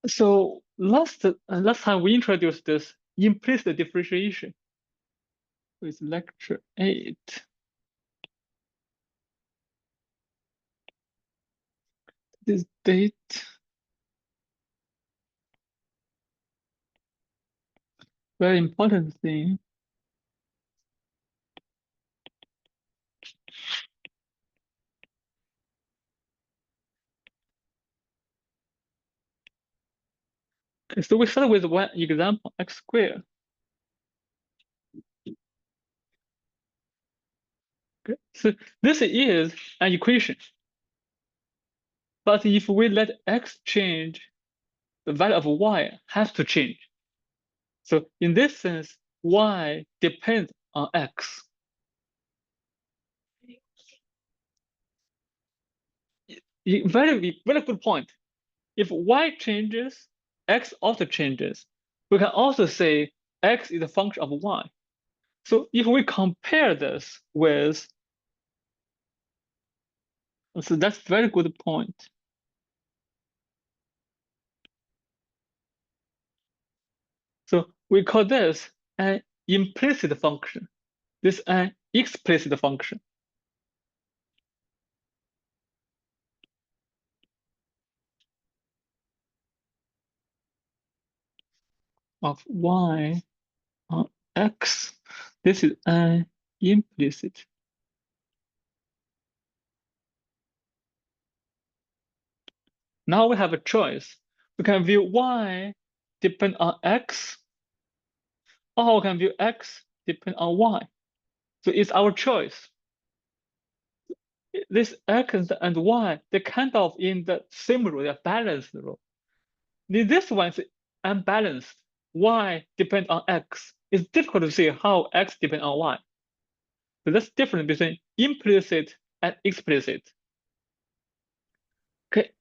So last time we introduced this implicit differentiation with lecture 8. This date. Very important thing. Okay, so we start with one example, x squared. Okay, so this is an equation. But if we let x change, the value of y has to change. So in this sense, y depends on x. Very, very good point. If y changes, x also changes. We can also say x is a function of y. So if we compare this with, so that's very good point. So we call this an implicit function. This is an explicit function. Of y on x. This is an implicit. Now we have a choice. We can view y depend on x, or we can view x depend on y. So it's our choice. This x and y, they're kind of in the same row, they're balanced row. This one is unbalanced. Y depends on x. It's difficult to see how x depends on y. So that's difference between implicit and explicit. Okay.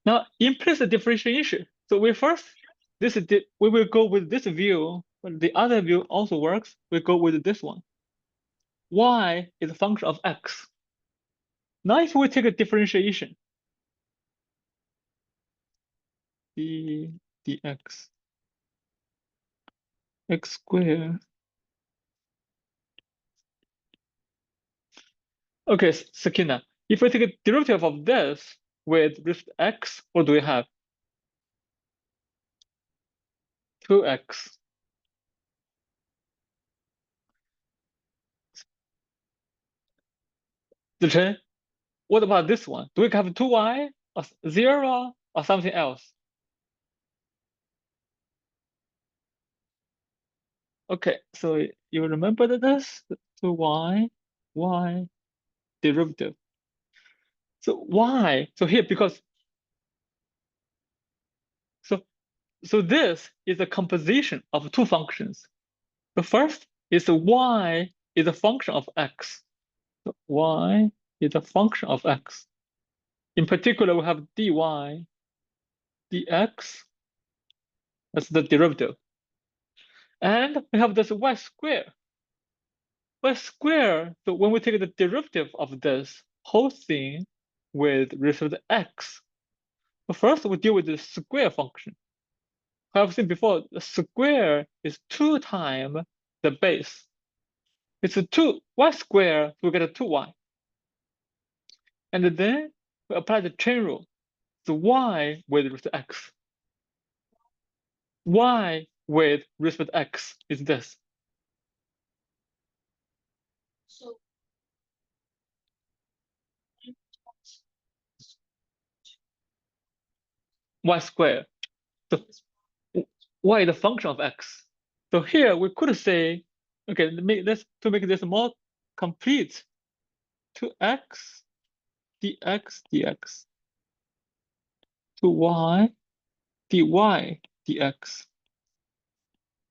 Now implicit differentiation. So we will go with this view, but the other view also works. We go with this one. Y is a function of x. Now if we take a differentiation, dx x squared. Okay, Sakina, if we take a derivative of this with respect to x, what do we have? 2x. Zichen, what about this one? Do we have 2y or 0 or something else? Okay, so you remember this? 2y, y derivative. So why? So here, because so this is a composition of two functions. The first is y is a function of x. So y is a function of x. In particular, we have dy dx. That's the derivative. And we have this y squared. Y squared, so when we take the derivative of this whole thing with respect to x, but first we deal with the square function. I've seen before, the square is 2 times the base. It's a 2, y squared, so we get a 2y. And then we apply the chain rule. So y with respect to x. Y with respect to x is this. So y squared. So y is a function of x. So here we could say, okay, to make this more complete, 2x dx dx, 2y dy dx,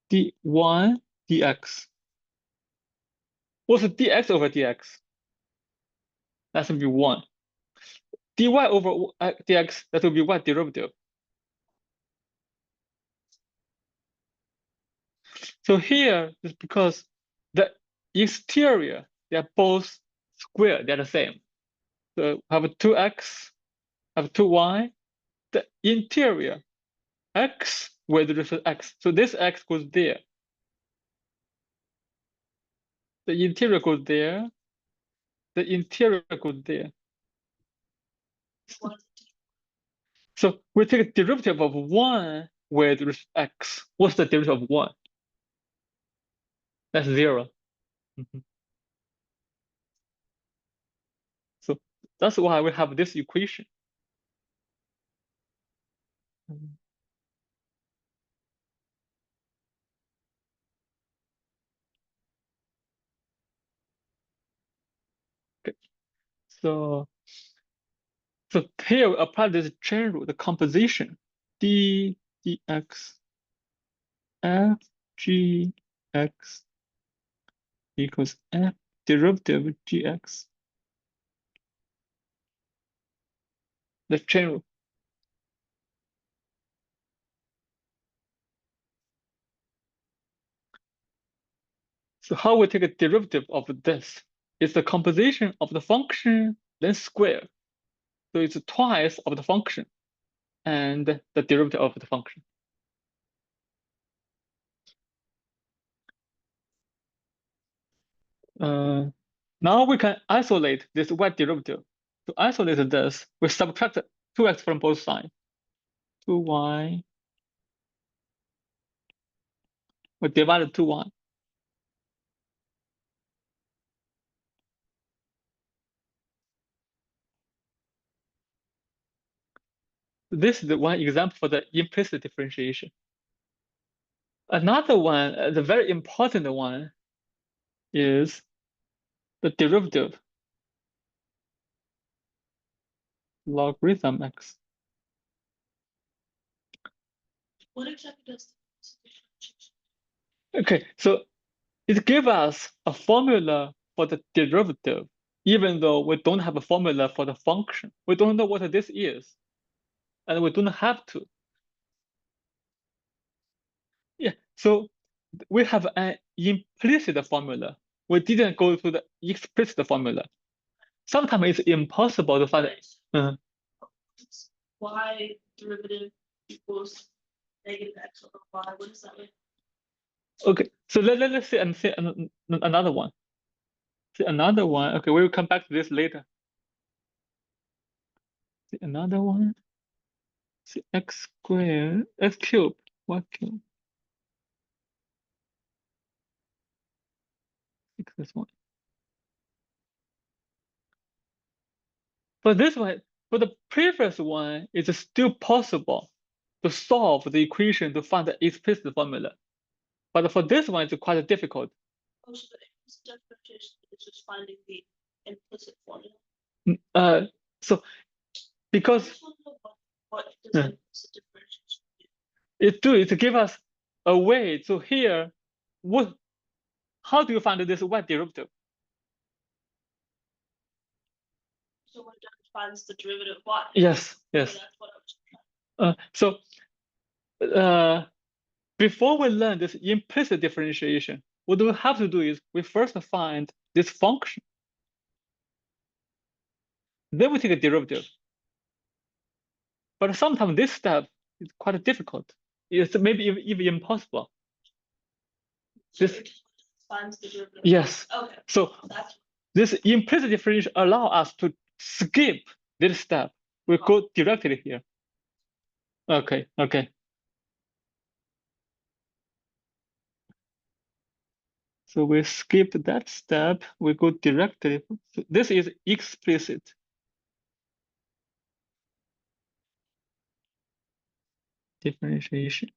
dy dx. What's dx over dx? That would be 1. Dy over dx, that will be y derivative. So here is because the exterior, they're both square, they're the same. So have 2x, have 2y. The interior, x with respect to x. So this x goes there. The interior goes there. The interior goes there. So we take a derivative of 1 with respect to x. What's the derivative of 1? That's 0. Mhm. So that's why we have this equation. Mhm. Okay. So here we apply this chain rule, the composition d dx f g x equals f derivative gx. The chain rule. So how we take a derivative of this? It's the composition of the function, then square. So it's twice of the function and the derivative of the function. Now we can isolate this y derivative. To isolate this, we subtract 2x from both sides. 2y, we divide 2y. This is the one example for the implicit differentiation. Another one, the very important one, is the derivative logarithm x. What exactly does differentiation? Okay, so it gives us a formula for the derivative, even though we don't have a formula for the function. We don't know what this is, and we don't have to. Yeah, so we have an implicit formula. We didn't go to the explicit formula. Sometimes it's impossible to find it. Y derivative equals negative x over y. What does that mean? Okay, so let's see and see another one. See another one. Okay, we will come back to this later. See another one. See x squared, x cubed, y cubed. Fix this one. For this one, for the previous one, it's still possible to solve the equation to find the explicit formula. But for this one, it's quite difficult. Oh, so the implicit differentiation is just finding the implicit formula. So because What does implicit differentiation do? it give us a way to here, how do you find this y derivative? So when it finds the derivative of y. Yes. So that's what I was trying. So before we learn this implicit differentiation, what we have to do is we first find this function. Then we take a derivative. But sometimes this step is quite difficult. It's maybe even impossible. This finds the derivative. Yes. Okay. So this implicit differentiation allow us to skip this step. We go directly here. Okay. So we skip that step. We go directly. So this is explicit differentiation.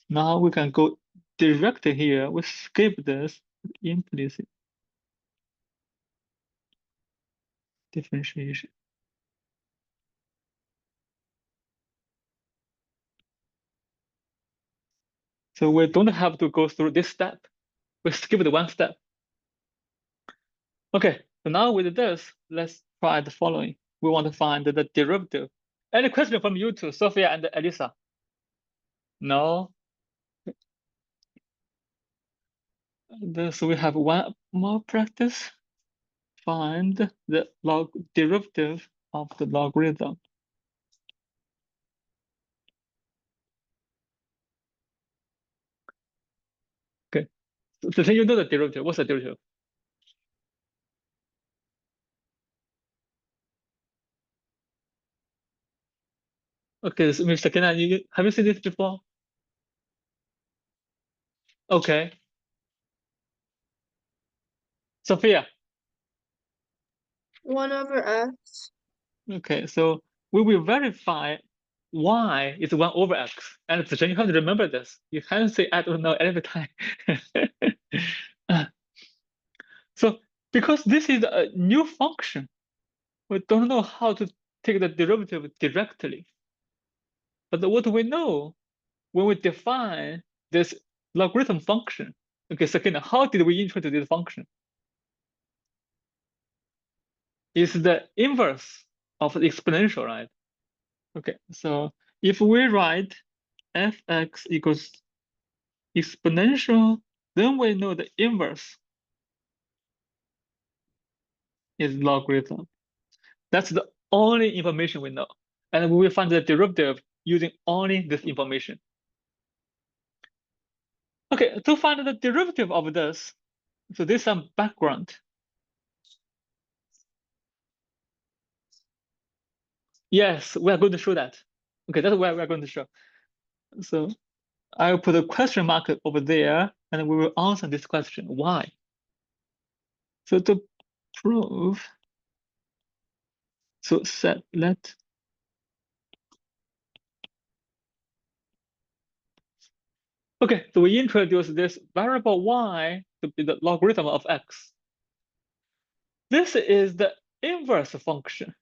Now we can go directly here. We skip this implicit differentiation. So we don't have to go through this step. We skip the one step. Okay, so now with this, let's try the following. We want to find the derivative. Any question from you two, Sophia and Elisa? No? So we have one more practice. Find the log derivative of the logarithm. So then you know the derivative. What's the derivative? Okay, so Mr. Kenan, have you seen this before? Okay. Sophia. 1/x. Okay, so we will verify y is 1 over x. And Zichen, you have to remember this. You can't say I don't know every time. So because this is a new function, we don't know how to take the derivative directly. But what we know when we define this logarithm function, okay, second, how did we introduce this function? Is the inverse of the exponential, right? Okay, so if we write fx equals exponential, then we know the inverse is logarithm. That's the only information we know. And we will find the derivative using only this information. Okay, to find the derivative of this, so there's some background. Yes, we are going to show that. Okay, that's why we are going to show. So I'll put a question mark over there, and we will answer this question, why? So to prove, so set let. Okay, so we introduce this variable y to be the logarithm of x. This is the inverse function.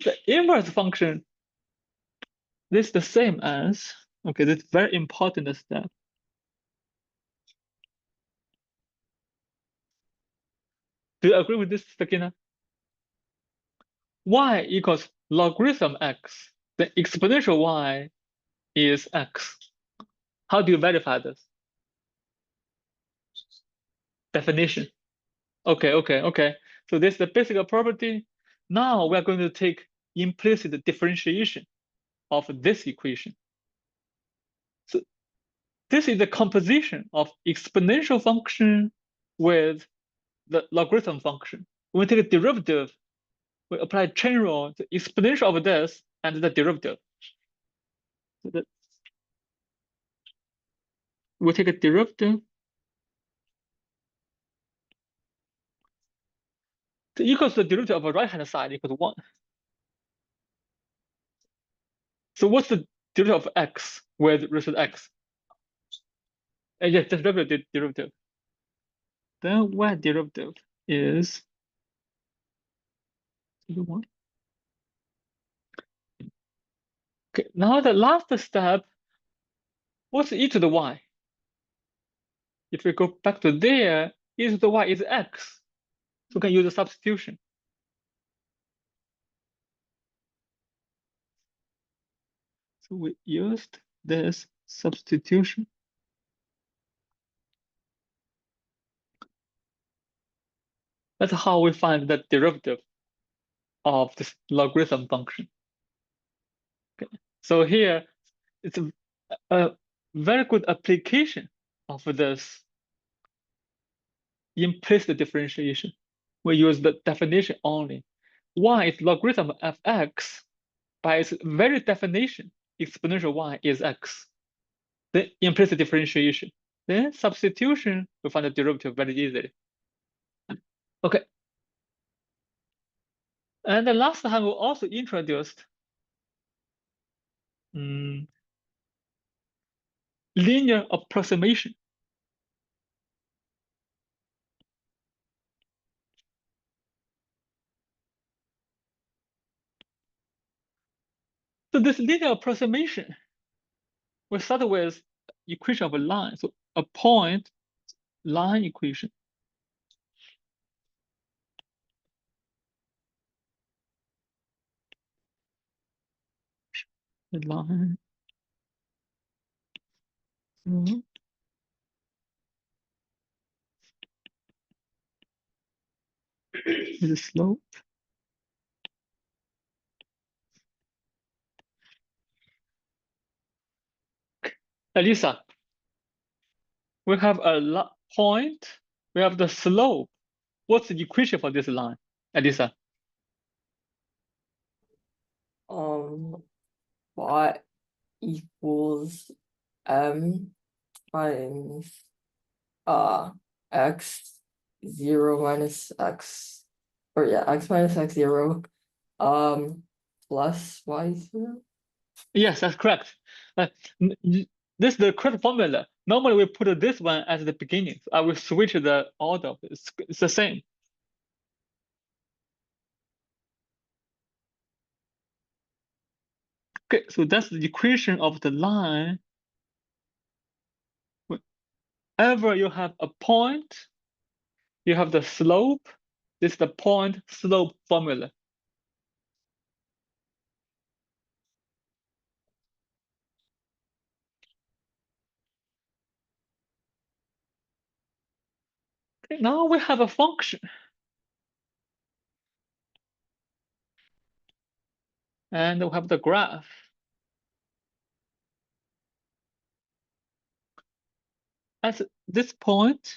The inverse function, this is the same as, okay, this is very important step. Do you agree with this, Sakina? Y equals logarithm x. The exponential y is x. How do you verify this? Definition. Okay. So this is the basic property. Now we are going to take implicit differentiation of this equation. So this is the composition of exponential function with the logarithm function. When we take a derivative, we apply chain rule, the exponential of this and the derivative. So we take a derivative. So equals the derivative of the right-hand side equals 1. So what's the derivative of x with respect to x? Yes, the derivative. Then y derivative is 1. Okay, now the last step, what's e to the y? If we go back to there, e to the y is x. So we can use a substitution. So we used this substitution. That's how we find the derivative of this logarithm function. Okay. So here, it's a very good application of this implicit differentiation. We use the definition only. Y is logarithm of x. By its very definition, exponential y is x. Then implicit differentiation. Then substitution, we find the derivative very easily. Okay. And the last time we also introduced linear approximation. So this linear approximation, we start with equation of a line. So a point line equation. The line. Is a slope. Elisa, we have a point, we have the slope. What's the equation for this line, Elisa? Y equals m times x 0 minus x, or yeah, x minus x 0 plus y 0. Yes, that's correct. This is the correct formula. Normally we put this one at the beginning. I will switch the order. It's the same. Okay, so that's the equation of the line. Whenever you have a point, you have the slope. This is the point slope formula. Okay, now we have a function. And we have the graph. At this point,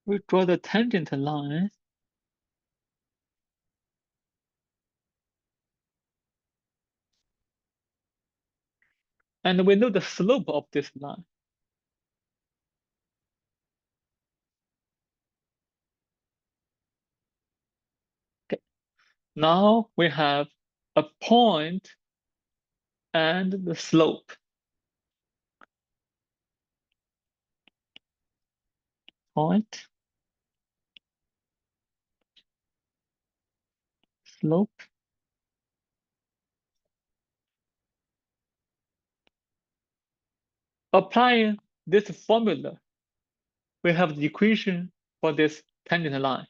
we draw the tangent line. And we know the slope of this line. Okay. Now we have a point and the slope. Point, slope. Applying this formula, we have the equation for this tangent line.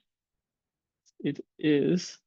It is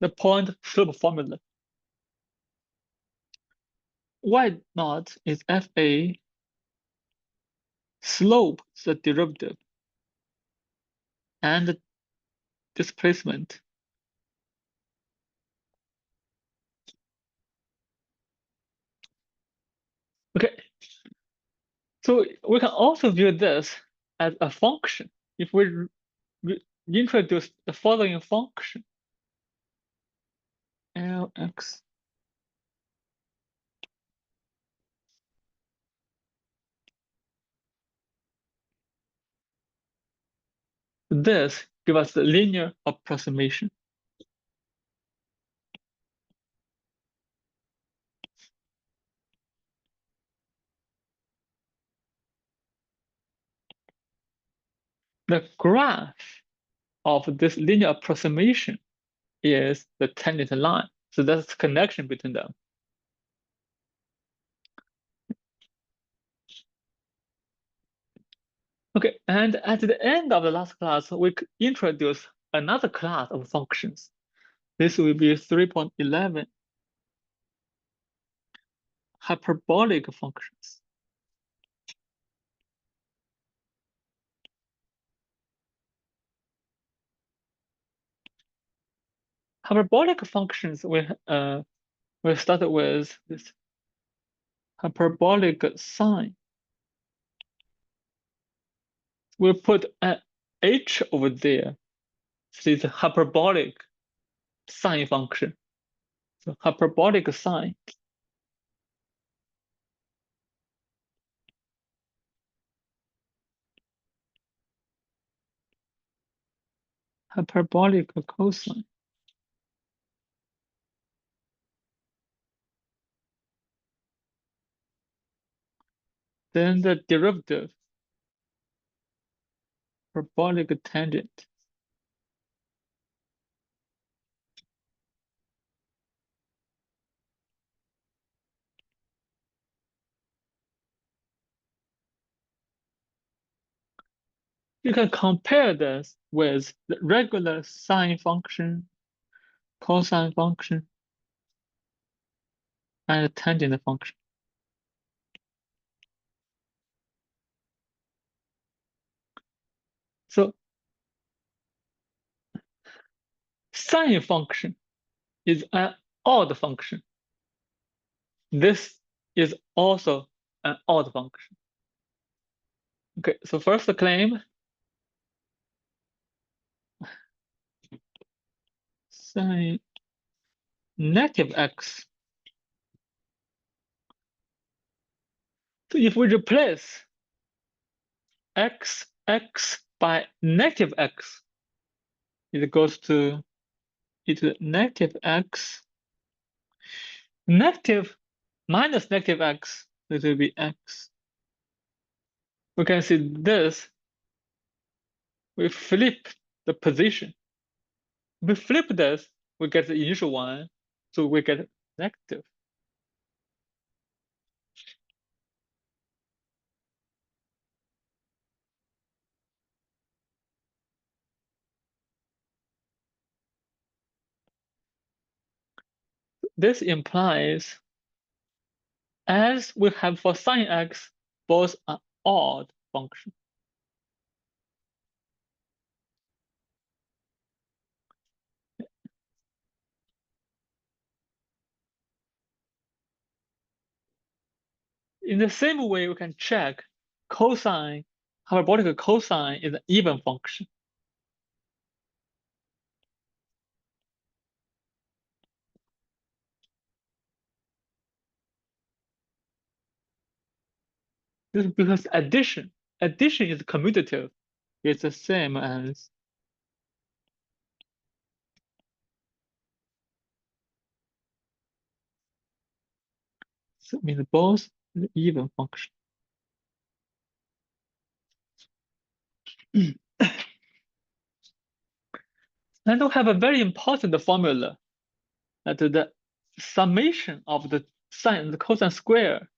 the point slope formula. Y naught is FA, slope is the derivative, and displacement. Okay, so we can also view this as a function. If we introduce the following function, Lx this gives us the linear approximation. The graph of this linear approximation is the tangent line. So that's the connection between them. Okay, and at the end of the last class, we introduce another class of functions. This will be 3.11, hyperbolic functions. Hyperbolic functions, we started with this hyperbolic sine. We'll put an h over there. So it's a hyperbolic sine function. So hyperbolic sine. hyperbolic cosine. Then the derivative, hyperbolic tangent. You can compare this with the regular sine function, cosine function, and the tangent function. So sine function is an odd function. This is also an odd function. Okay, so first the claim, sine negative x. So if we replace x by negative x, it goes to negative x, negative minus negative x, it will be x. We can see this, we flip the position. We flip this, we get the initial one, so we get negative. This implies, as we have for sine x, both are odd function. In the same way, we can check cosine, hyperbolic cosine is an even function. This is because addition is commutative. It's the same as so it means both the even function. And we have a very important formula that the summation of the sine and the cosine square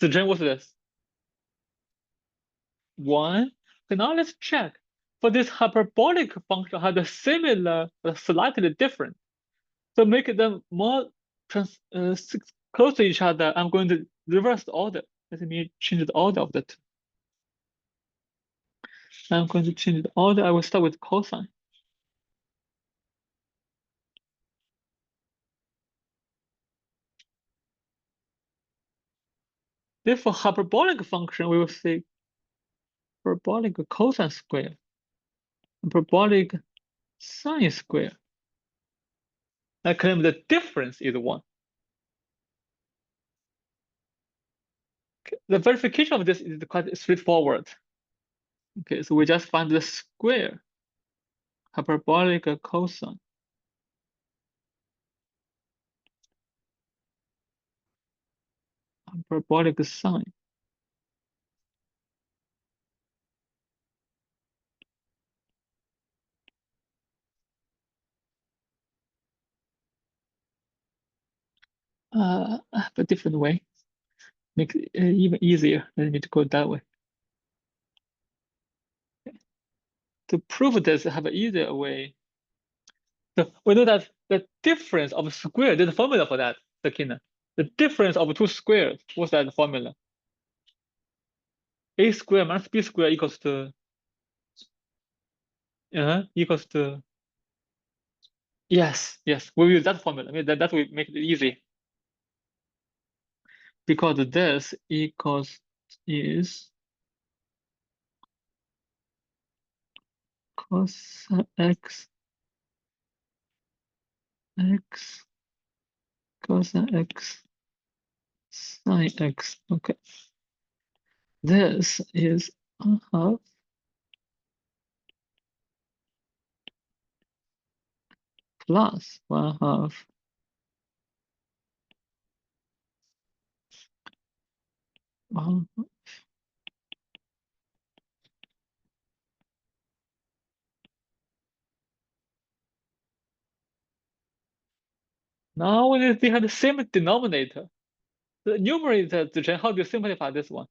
so Jen, what's this? 1. Okay, now let's check. For this hyperbolic function have the similar but slightly different. So make them more close to each other. I'm going to reverse the order. Let me change the order of the two. I'm going to change the order. I will start with cosine. Therefore, hyperbolic function, we will say hyperbolic cosine square, hyperbolic sine square. I claim the difference is 1. Okay. The verification of this is quite straightforward. Okay, so we just find the square, hyperbolic cosine. Hyperbolic sine. A different way. Make it even easier. Let me to go that way. To prove this, I have an easier way. So we know that the difference of square, there's a formula for that, Sakina. The difference of two squares, what's that formula? A square minus B square equals to, equals to, yes, we will use that formula. I mean, that will make it easy. Because this equals is cos x cos x sine x. Okay. This is 1/2 plus 1/2 1. Now they have the same denominator. The numerator, Zichen, how do you simplify this one?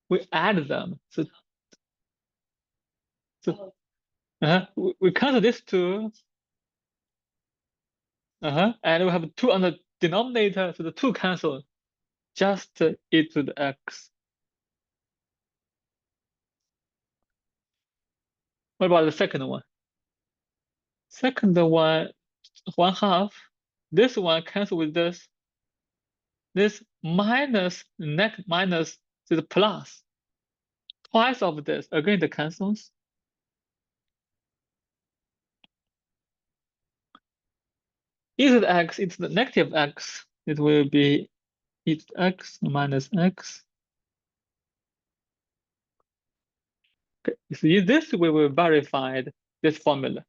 We add them. So we cancel this two. And we have 2 on the denominator, so the 2 cancel. Just e to the x. What about the second one? Second one, 1/2. This one cancel with this. This minus minus to the plus. Twice of this. Again, the cancels. E to the x, it's the negative x. It will be e to the x minus x. Okay, so in this way we verified this formula.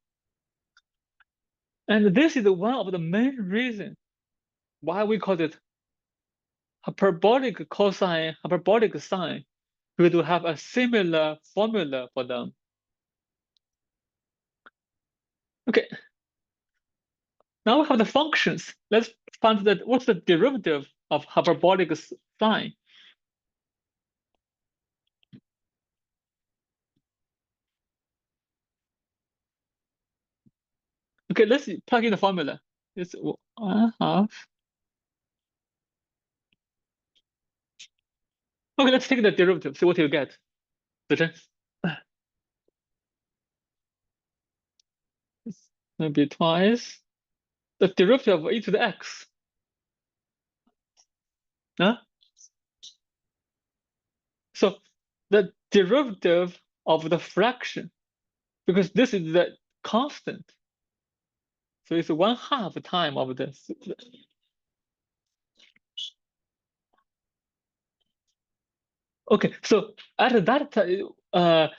And this is one of the main reasons why we call it hyperbolic cosine, hyperbolic sine. We do have a similar formula for them. Okay. Now we have the functions. Let's find that what's the derivative of hyperbolic sine. Okay, let's plug in the formula. It's 1/2. Okay, let's take the derivative, see what you get. Maybe twice the derivative of e to the x. So the derivative of the fraction, because this is the constant. So it's 1/2 time of this. Okay, so at that time,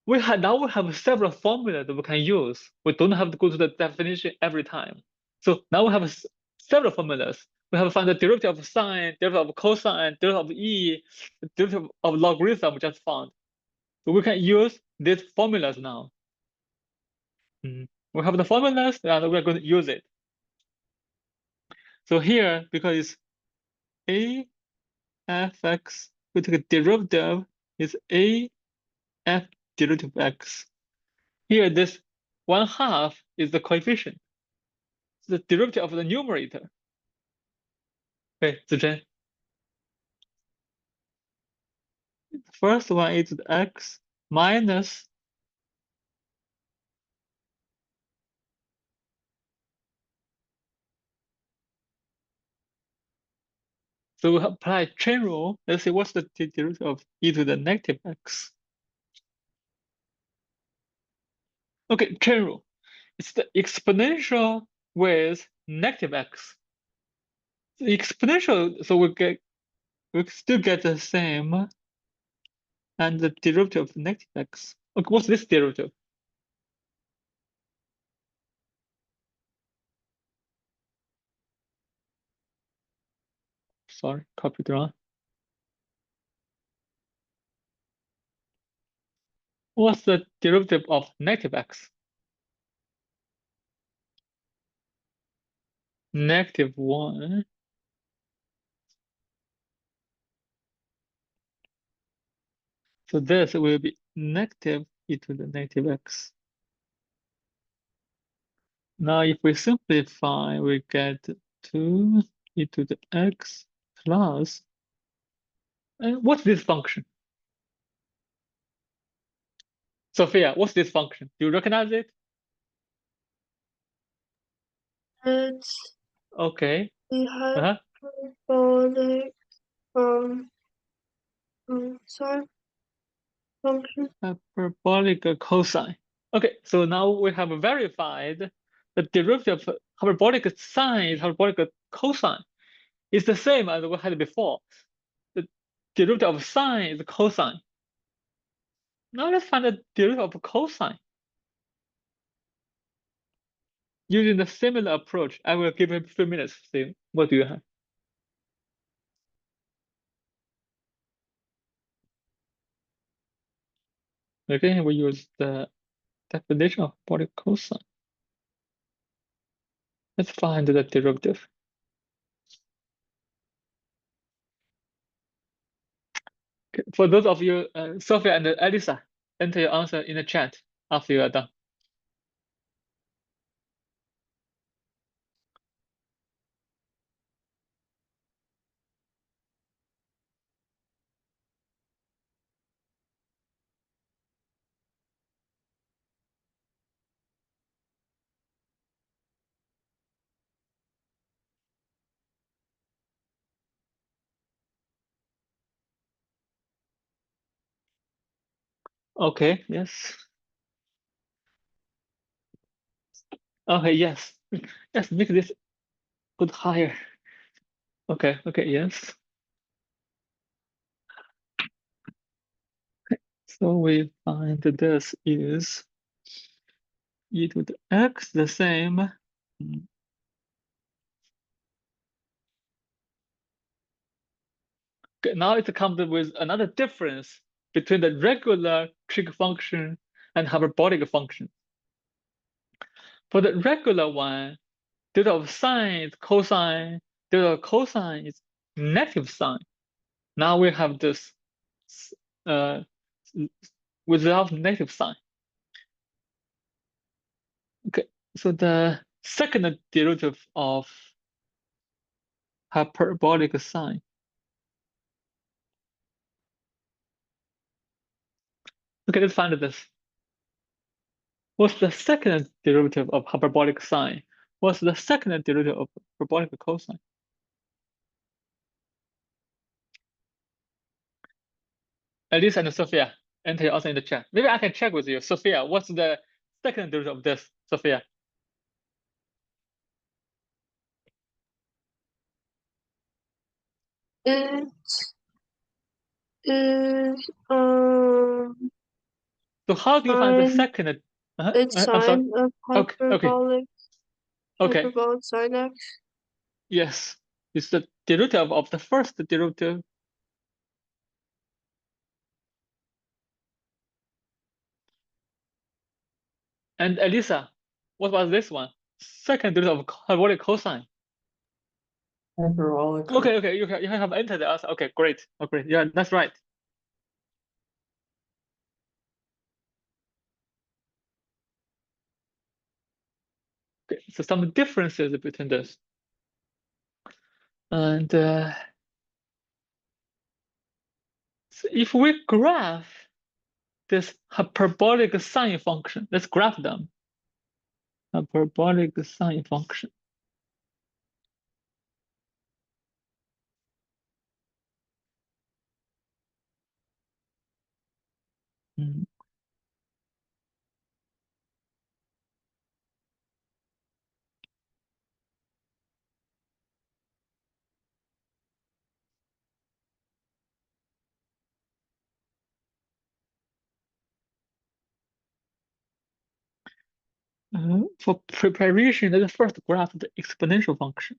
we have several formulas that we can use. We don't have to go to the definition every time. So now we have several formulas. We have to find the derivative of sine, derivative of cosine, derivative of e, derivative of logarithm we just found. So we can use these formulas now. We have the formulas and we're going to use it. So here, because it's a fx, we take a derivative is a f derivative x. Here, this 1/2 is the coefficient. The derivative of the numerator. Okay, Zichen. First one is the x minus. So we apply chain rule. Let's see what's the derivative of e to the negative x. Okay, chain rule. It's the exponential with negative x. The exponential, so we still get the same, and the derivative of negative x. Okay, what's this derivative? Sorry, copied wrong. What's the derivative of negative x? -1. So this will be negative e to the negative x. Now if we simplify, we get 2 e to the x plus, and what's this function? Sophia, what's this function? Do you recognize it? It's Okay. the hyperbolic sine function. Hyperbolic cosine. Okay, so now we have verified the derivative of hyperbolic sine, hyperbolic cosine is the same as we had before. The derivative of sine is cosine. Now let's find the derivative of cosine. Using the similar approach, I will give you a few minutes. See, what do you have? Again, we use the definition of hyperbolic cosine. Let's find the derivative. Okay. For those of you, Sophia and Elisa, enter your answer in the chat after you are done. Okay, yes. Okay, yes. Let's make this put higher. Okay, yes. So we find this is e to the x the same. Okay, now it comes with another difference between the regular trig function and hyperbolic function. For the regular one, derivative of sine is cosine, derivative of cosine is negative sine. Now we have this uh, without negative sign. Okay, so the second derivative of hyperbolic sine. Okay, let's find this. What's the second derivative of hyperbolic sine? What's the second derivative of hyperbolic cosine? Elise and Sophia, enter your answer in the chat. Maybe I can check with you. Sophia, what's the second derivative of this? Sophia. It is So how do you find the sine. second? It's I'm sorry. sine of Okay. hyperbolic. Okay. Hyperbolic sine x. Yes. It's the derivative of the first derivative. And Elisa, what was this one? Second derivative of hyperbolic cosine. Hyperbolic. Okay, you have entered the answer. Okay, great. Oh, great. Yeah, that's right. Okay, so some differences between this. And so if we graph this hyperbolic sine function, let's graph them. Hyperbolic sine function. For preparation, let's first graph the exponential function.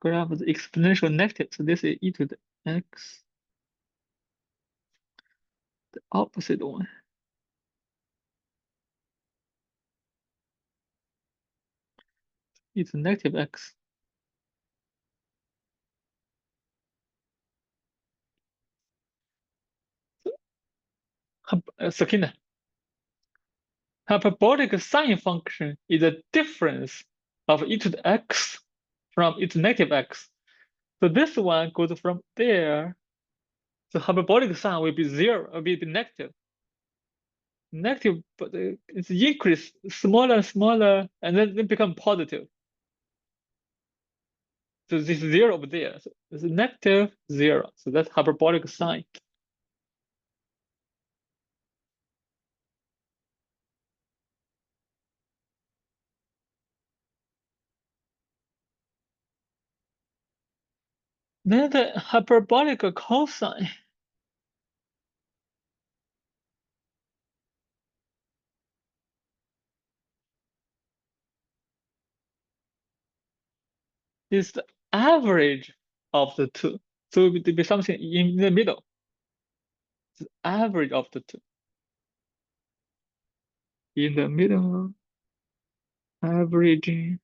Graph the exponential negative. So this is e to the x. The opposite one. E to the negative x. Sakina. Hyperbolic sine function is a difference of e to the x from e to the negative x. So this one goes from there. So hyperbolic sine will be zero, will be negative. Negative, but it's increase smaller and smaller, and then become positive. So this 0 over there, so it's -0. So that's hyperbolic sine. Then the hyperbolic cosine is the average of the two. So it would be something in the middle. It's the average of the two. In the middle, averaging.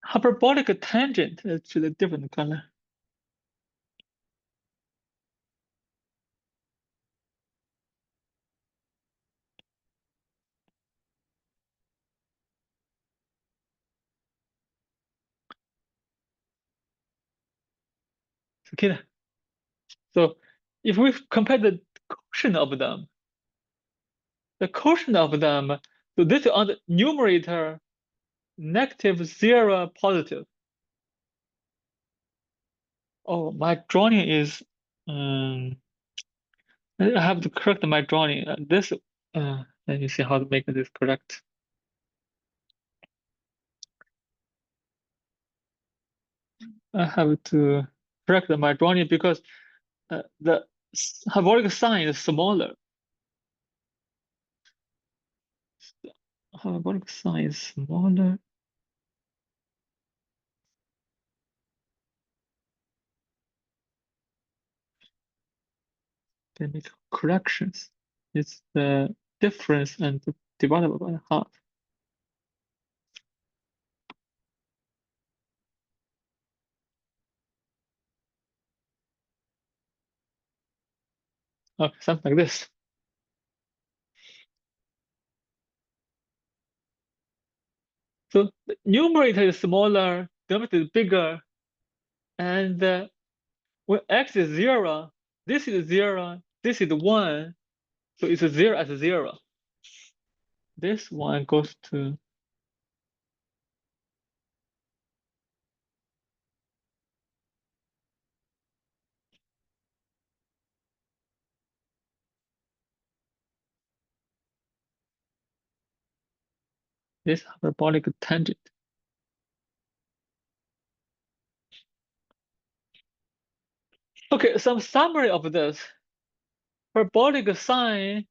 Hyperbolic tangent is actually a different color. Okay. So if we compare the quotient of them, so this on the numerator, -0, positive. Oh, my drawing is, I have to correct my drawing. Let me see how to make this correct. I have to correct my drawing because the hyperbolic sine is smaller. Hyperbolic sine is smaller. They make corrections. It's the difference and divided by half. Okay, something like this. So the numerator is smaller, denominator is bigger, and when x is 0, this is 0, this is 1, so it's a 0 as a 0. This one goes to this hyperbolic tangent. Okay, some summary of this. Hyperbolic sine,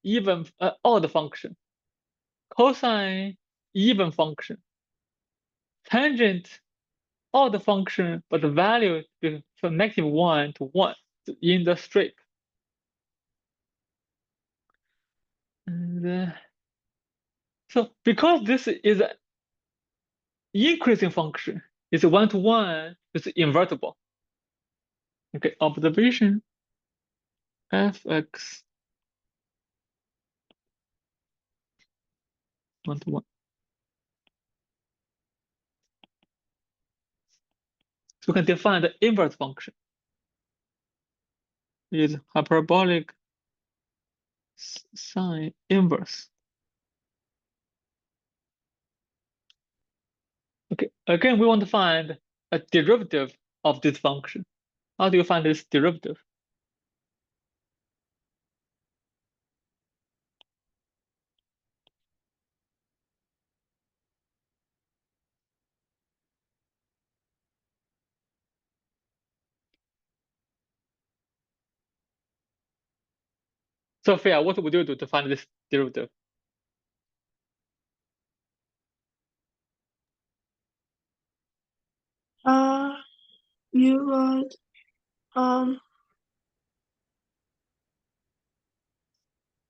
even odd function. Cosine, even function. Tangent, odd function, but the value is from -1 to 1 in the strip. And, so because this is an increasing function, it's 1 to 1, it's invertible. Okay, observation fx 1 to 1. So we can define the inverse function is hyperbolic sine inverse. Okay, again, we want to find a derivative of this function. How do you find this derivative? Sophia, what would you do to find this derivative? You would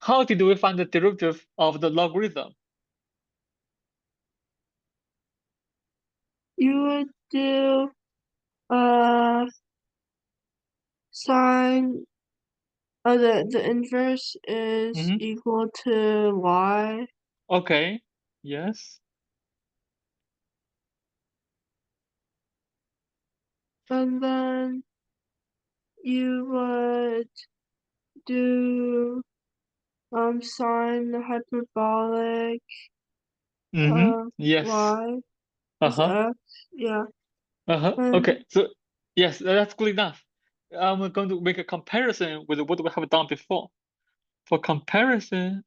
How did we find the derivative of the logarithm? do sine the inverse is equal to y. Okay, yes. And then you would do sine the hyperbolic Yes. y is x. Yeah. Okay. So yes, that's good enough. I'm going to make a comparison with what we have done before. For comparison,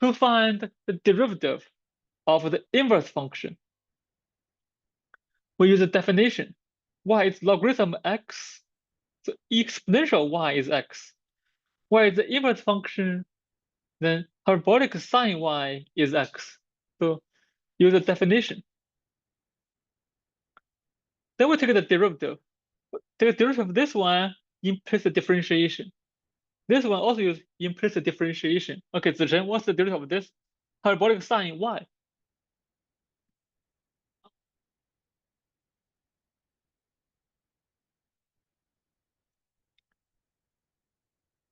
to find the derivative of the inverse function, we use a definition. Y is logarithm x, so exponential y is x. Y is the inverse function, then hyperbolic sine y is x. So use a definition. Then we take the derivative. Take the derivative of this one, implicit differentiation. This one also use implicit differentiation. Okay, Zichen, what's the derivative of this? Hyperbolic sine y.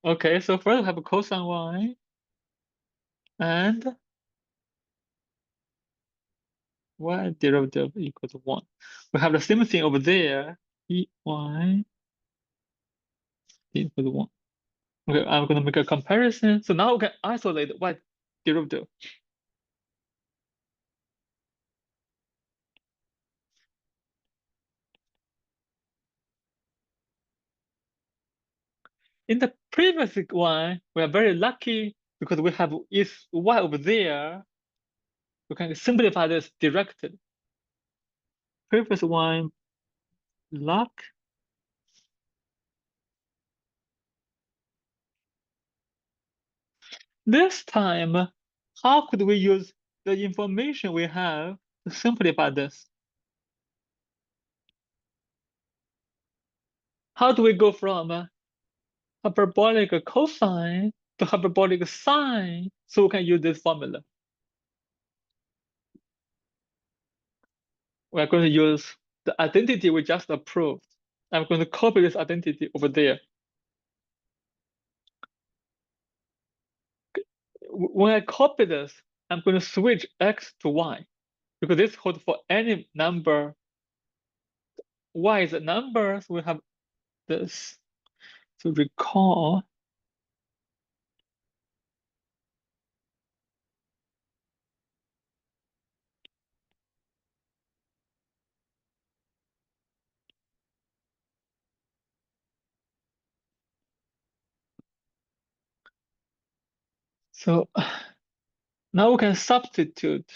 Okay, so first we have a cosine y and y derivative equals 1. We have the same thing over there, y equals 1. Okay, I'm going to make a comparison. So now we can isolate y derivative. In the previous one, we are very lucky because we have is y over there. We can simplify this directly. Previous one, luck. This time, how could we use the information we have to simplify this? How do we go from hyperbolic cosine to hyperbolic sine so we can use this formula? We're going to use the identity we just approved. I'm going to copy this identity over there. When I copy this, I'm going to switch x to y because this holds for any number. Y is a number, so we have this. So recall. So now we can substitute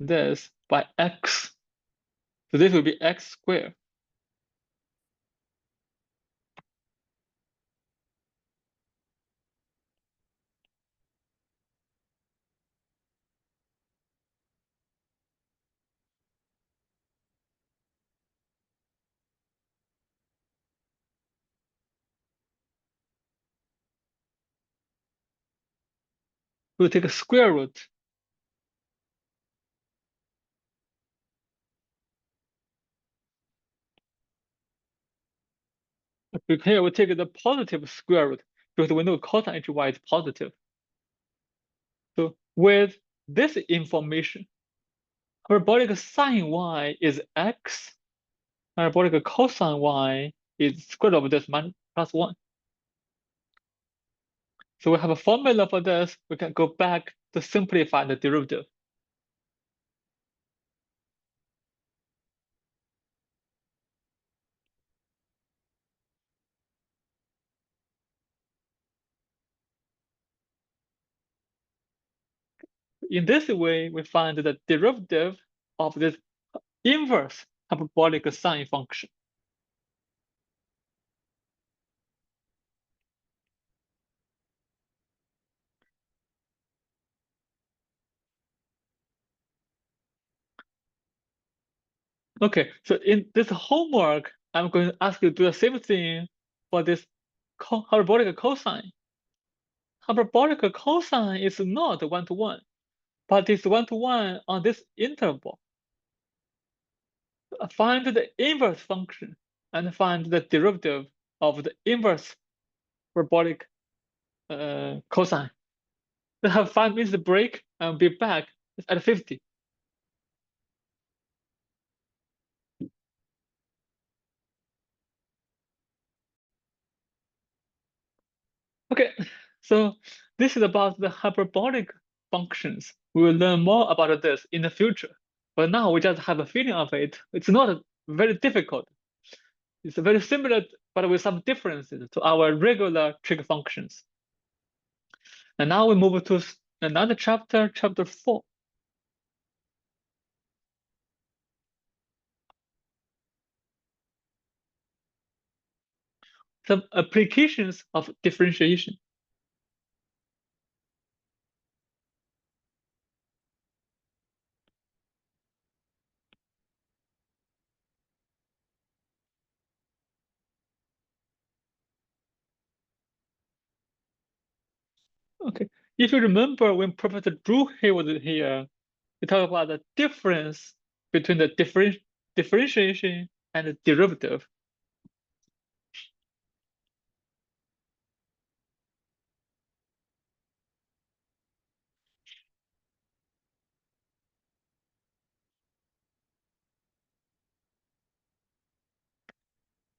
this by x. So this will be x squared. We'll take a square root. Here we take the positive square root because we know cosine hy is positive. So with this information, hyperbolic sine y is x, hyperbolic cosine y is square root of this plus 1. So we have a formula for this. We can go back to simplify the derivative. In this way, we find the derivative of this inverse hyperbolic sine function. Okay, so in this homework, I'm going to ask you to do the same thing for this hyperbolic cosine. Hyperbolic cosine is not one-to-one, but it's one-to-one on this interval. Find the inverse function and find the derivative of the inverse hyperbolic cosine. We have 5 minutes break and be back at 50. Okay, so this is about the hyperbolic functions. We will learn more about this in the future. But now we just have a feeling of it. It's not very difficult. It's very similar, but with some differences to our regular trig functions. And now we move to another chapter, chapter 4. Some applications of differentiation. Okay, if you remember when Professor Drew here was here, we talked about the difference between the differentiation and the derivative.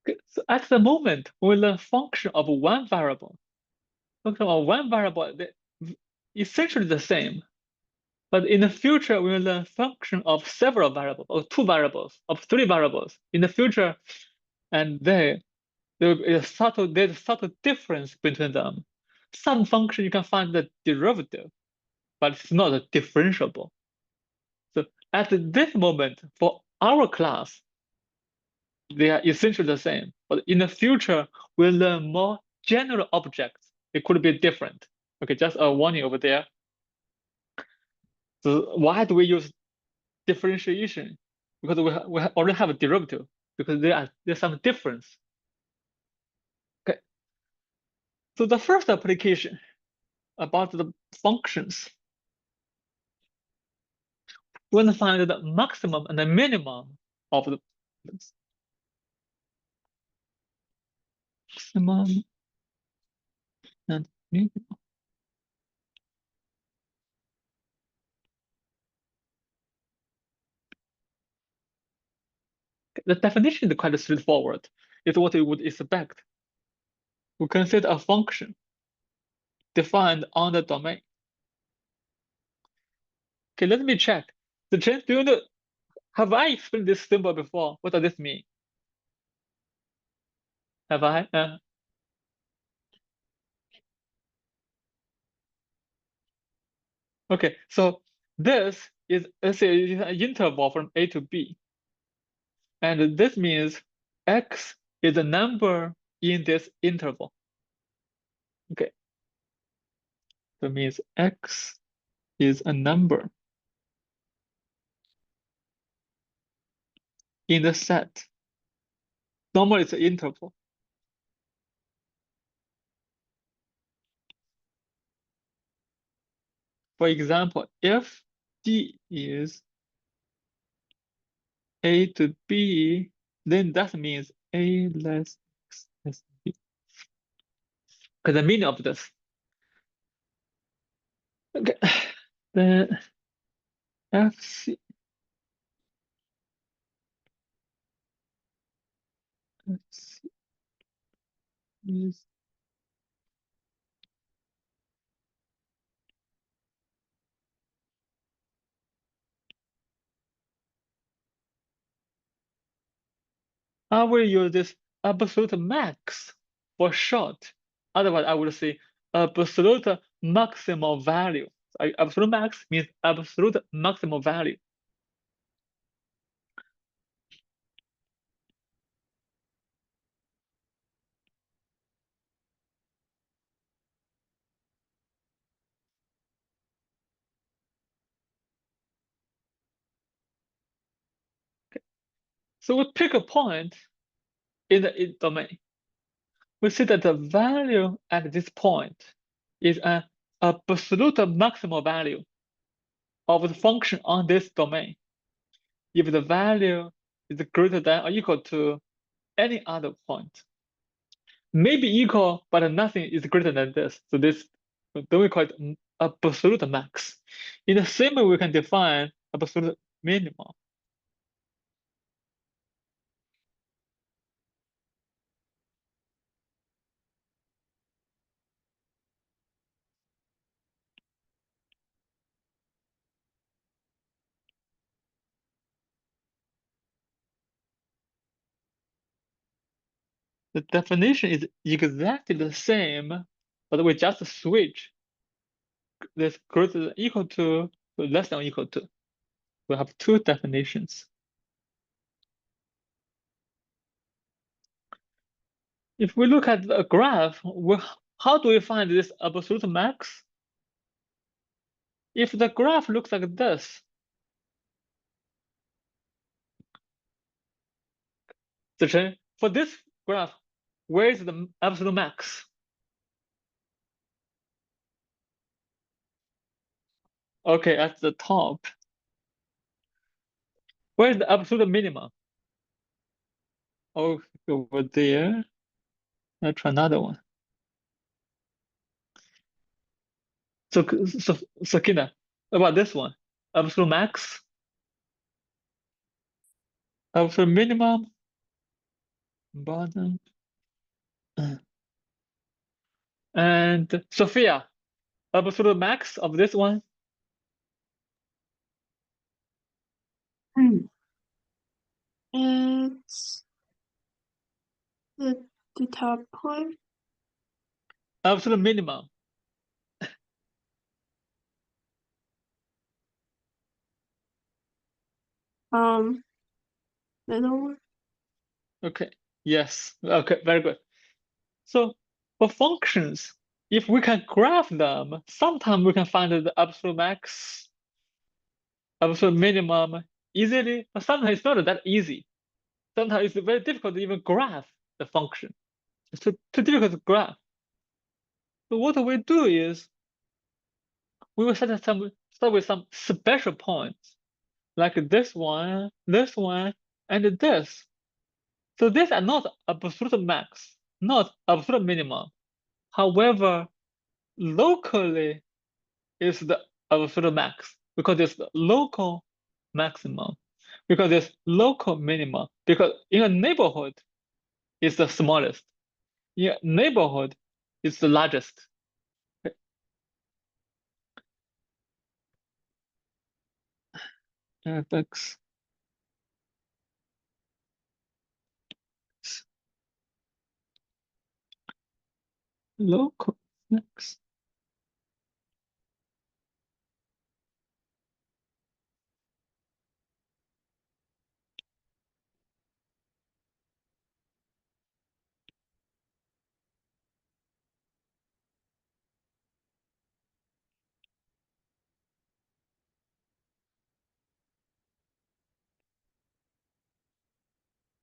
Okay, so at the moment, we learn function of one variable. Function of one variable, they're essentially the same. But in the future, we will learn function of several variables, or two variables, of three variables. In the future, and there will be there's a subtle difference between them. Some function you can find the derivative, but it's not differentiable. So at this moment, for our class, they are essentially the same. But in the future, we'll learn more general objects. It could be different. Okay, just a warning over there. So why do we use differentiation? Because we already have a derivative, because there's some difference. Okay, so the first application about the functions, we want to find the maximum and the minimum of the maximum and minimum. The definition is quite straightforward. It's what you would expect. We consider a function defined on the domain. Okay, let me check. The Chen, do you know, have I explained this symbol before? What does this mean? Have I? Okay, so this is, let's say, an interval from A to B. And this means X is a number in this interval. Okay, that means X is a number in the set. Normally it's an interval. For example, if D is A to B, then that means A less X less B. Okay, the meaning of this. Okay, then FC is I will use this absolute max for short. Otherwise, I would say absolute maximal value. Absolute max means absolute maximal value. So we pick a point in the domain. We see that the value at this point is an absolute maximal value of the function on this domain. If the value is greater than or equal to any other point. Maybe equal, but nothing is greater than this. So this, then we call it absolute max. In the same way, we can define absolute minimum. the definition is exactly the same, but we just switch this greater than equal to less than or equal to. We have two definitions. If we look at the graph, how do we find this absolute max? If the graph looks like this, for this graph, where is the absolute max? Okay, at the top. Where is the absolute minimum? Oh, over there. Let's try another one. So Kina, about this one, absolute max, absolute minimum, bottom, and Sophia, absolute max of this one. It's the top point. Absolute minimum. Middle one. Okay. Yes. Okay. Very good. So for functions, if we can graph them, sometimes we can find the absolute max, absolute minimum easily, but sometimes it's not that easy. Sometimes it's very difficult to even graph the function. It's too difficult to graph. So what we do is we will start with some special points, like this one, and this. So these are not absolute max, not absolute minimum. However, locally is the absolute max because it's the local maximum, because it's local minimum, because in a neighborhood it's the smallest. In a neighborhood it's the largest. Fx local max.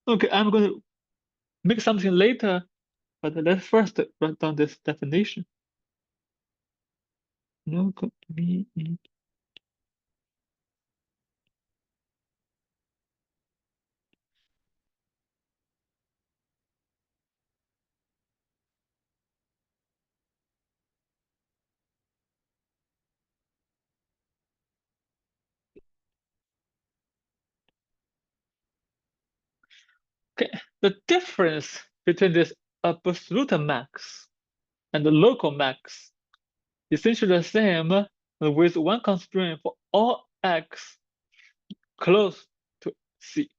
Okay, I'm going to make something later, but let's first write down this definition. Local mean. Okay, the difference between this absolute max and the local max is essentially the same with one constraint for all x close to C.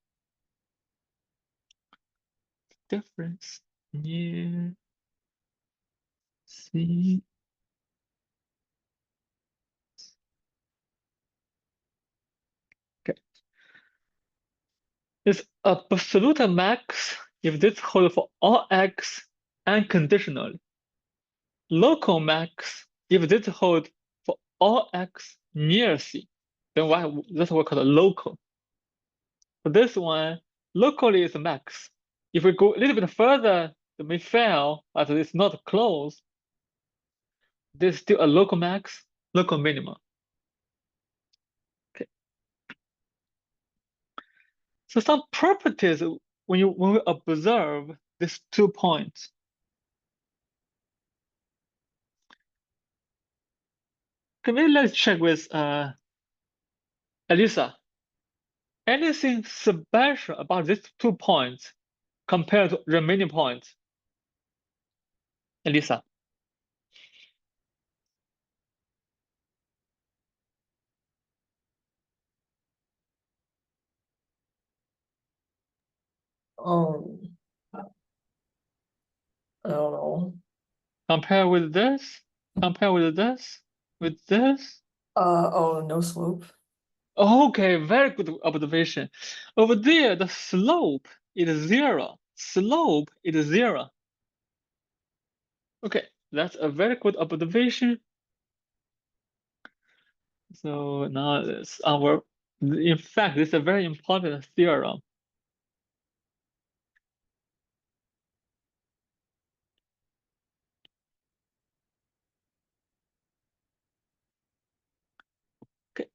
Difference near C. Okay. This absolute max if this holds for all x unconditionally. Local max if this holds for all x near C. Then that's what we call local. For this one, locally is max. If we go a little bit further, it may fail, but it's not close. There's still a local max, local minimum. Okay. So some properties when we observe these 2 points. Okay, maybe let's check with Elisa. Anything special about these 2 points compared to remaining points? Elisa. Um, I don't know. Compare with this. Compare with this. With this. Oh, no slope. Okay, very good observation. Over there, the slope is 0. Slope is 0. Okay, that's a very good observation. So now it's our, in fact, this is a very important theorem. Okay.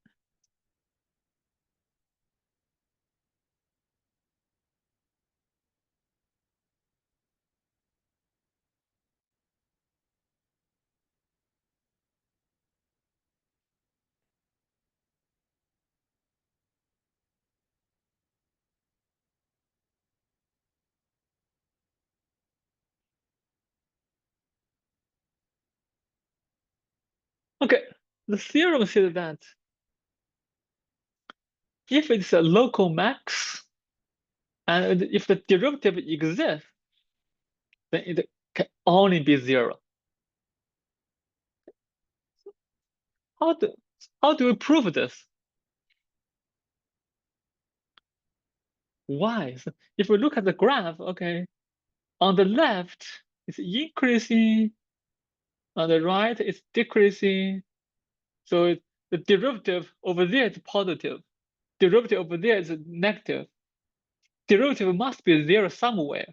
Okay, the theorem says that if it's a local max, and if the derivative exists, then it can only be 0. How do, how do we prove this? Why? So if we look at the graph, okay, on the left, it's increasing, on the right, it's decreasing. So the derivative over there is positive. Derivative over there is negative. Derivative must be there somewhere.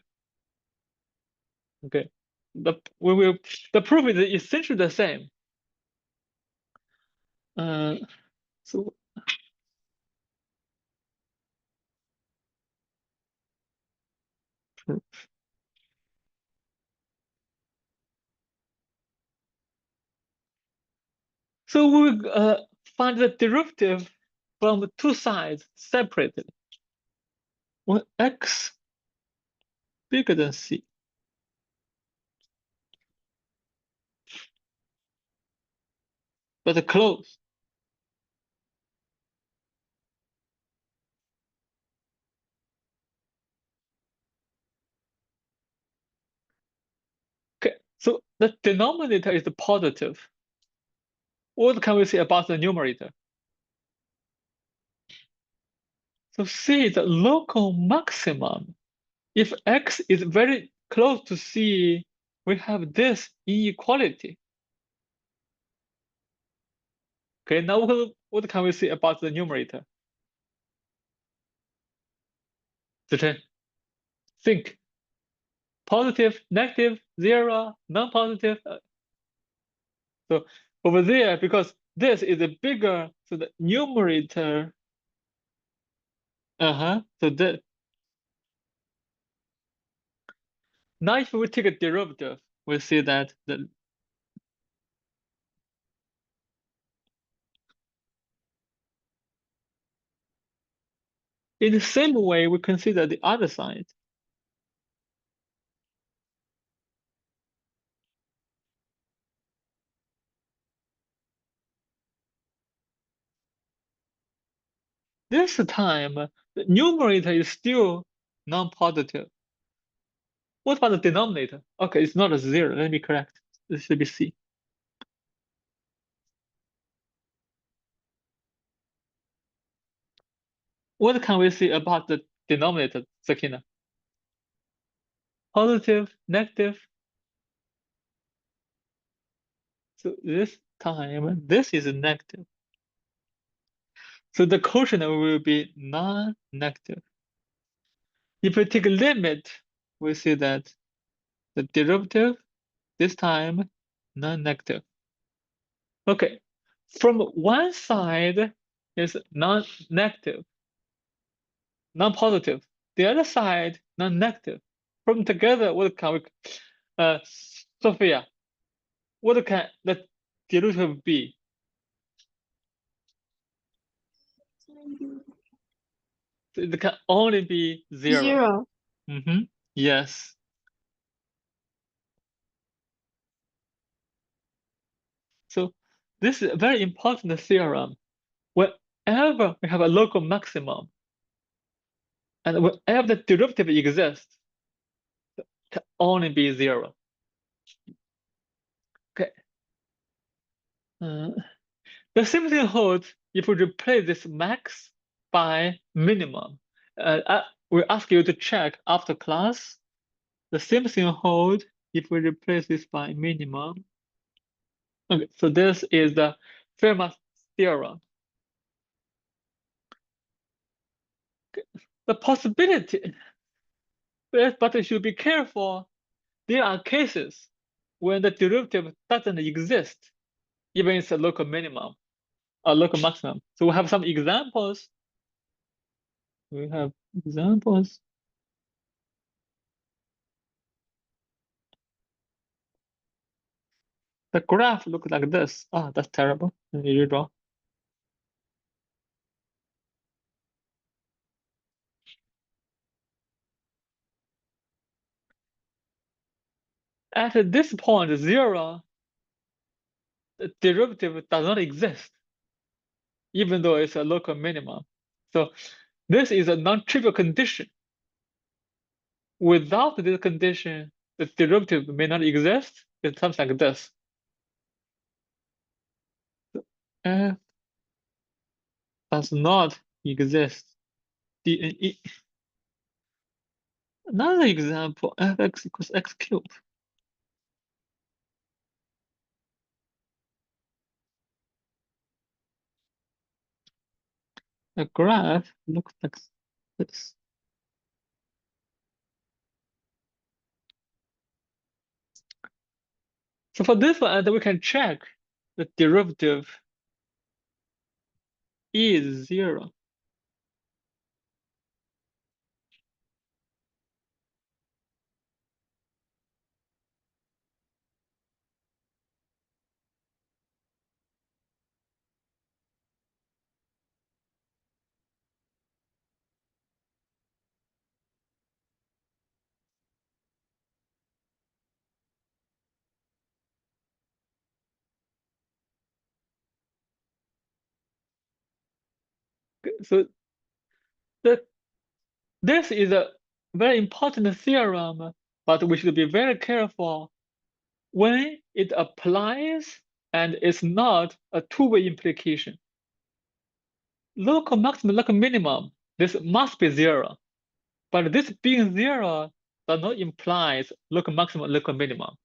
Okay. The proof is essentially the same. So so we find the derivative from two sides separated. When x bigger than c. But close. Okay, so the denominator is positive. What can we say about the numerator? So C is the local maximum. If x is very close to C, we have this inequality. Okay, now what can we say about the numerator? Zhichen, think. Positive, negative, 0, non-positive. So over there, because this is a bigger, so the numerator, so that, now if we take a derivative, we see that in the same way, we consider the other side. This time, the numerator is still non-positive. What about the denominator? Okay, it's not a 0. Let me correct. This should be C. What can we see about the denominator, Sakina? Positive, negative. So this time, this is negative. So the quotient will be non-negative. If we take a limit, we see that the derivative, this time, non-negative. Okay, from one side is non-negative, non-positive. The other side, non-negative. From together, what can we, Sophia, what can the derivative be? It can only be 0. 0. Yes. So this is a very important theorem. Whenever we have a local maximum, and whenever the derivative exists, it can only be 0. Okay. The same thing holds if we replace this max by minimum. We ask you to check after class. The same thing holds if we replace this by minimum. Okay, so this is the Fermat's theorem. Okay. The possibility, but you should be careful. There are cases when the derivative doesn't exist, even it's a local minimum, a local maximum. So we have some examples. We have examples. The graph looks like this. Oh, that's terrible. Let me redraw. At this point, 0, the derivative does not exist, even though it's a local minimum. So this is a non-trivial condition. Without this condition, the derivative may not exist. It comes like this. F does not exist. Another example, fx equals x cubed. The graph looks like this. So for this one, we can check the derivative is 0. So this is a very important theorem, but we should be very careful when it applies and it's not a two-way implication. Local maximum, local minimum, this must be 0. But this being 0 does not imply local maximum, local minimum.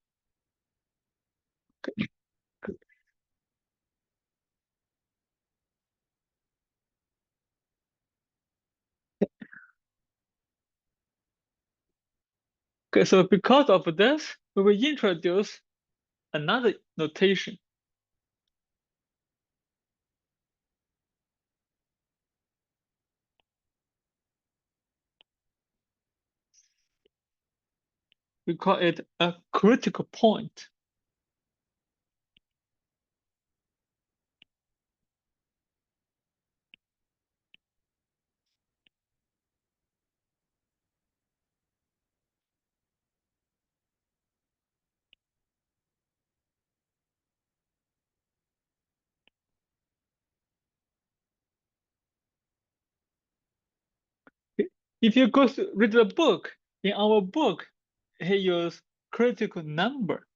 Okay, so because of this, we will introduce another notation. We call it a critical point. If you go to read the book, in our book, he used critical number.